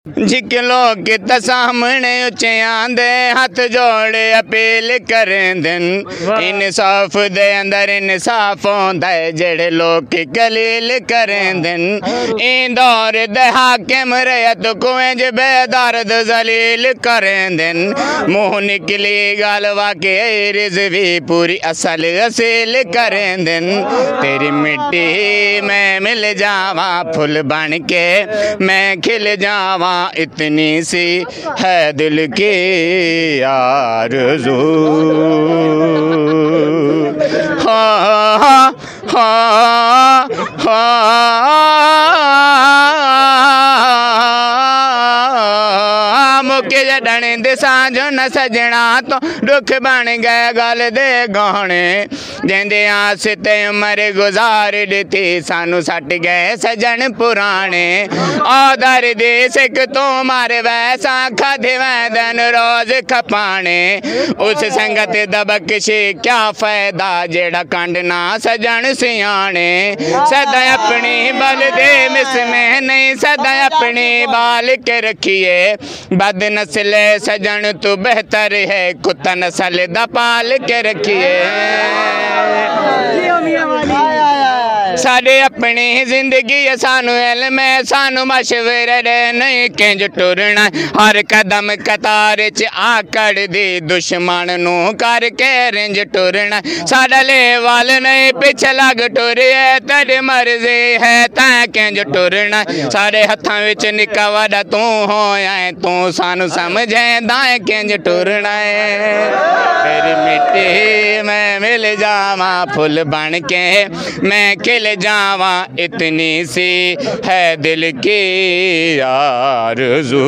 जिकलो कित सामने उच्चे आंदे हाथ जोड़े अपील करें दिन इंसाफ दे अंदर इंसाफ होंदा है जेड़े लोग की कलील करें दिन इन दौर दे हाकिम रयत को इंज बेदर्द जलील करें दिन मुँह निकली गलवा के रिज़वी पूरी असल असील करें दिन तेरी मिट्टी में मिल जावा फुल बन के मैं खिल जावा इतनी सी है दिल की आरज़ू। हाँ हाँ मुके जड़ने दे साँझो न सजना तो दुख बन गए गल दे गहने जेंदे आस ते उम्र गुजार दी सानू सट गए सजन पुराने आदर दे सिक तो मारे वैसा खाधे वैदन रोज खपाने उस संगत दबकशी क्या फायदा जेड़ा कंड ना सजन सियाने सदा अपनी बल दे मिस में नहीं सदा अपनी बाल के रखिए बद नस्ल सजन तू बेहतर है कुत्ता नस्ल दा पाल के रखिए। साडे अपनी जिंदगी सानू इल्म है सानू मशवरे नहीं किंज टुरना हर कदम कतार च आकड़ दी दुश्मन नू करके रिंज टुरना साडा लेवल नहीं पिछे लग टुरिए तेरी मर्जी है तैं किंज टुरना सारे हत्थां विच निक्का वड्डा तू होया है तू सानू समझेंदा है किंज टुरना है तेरी मिट्टी में मिल जावा फुल बन के मैं खिल जावा इतनी सी है दिल की आरज़ू।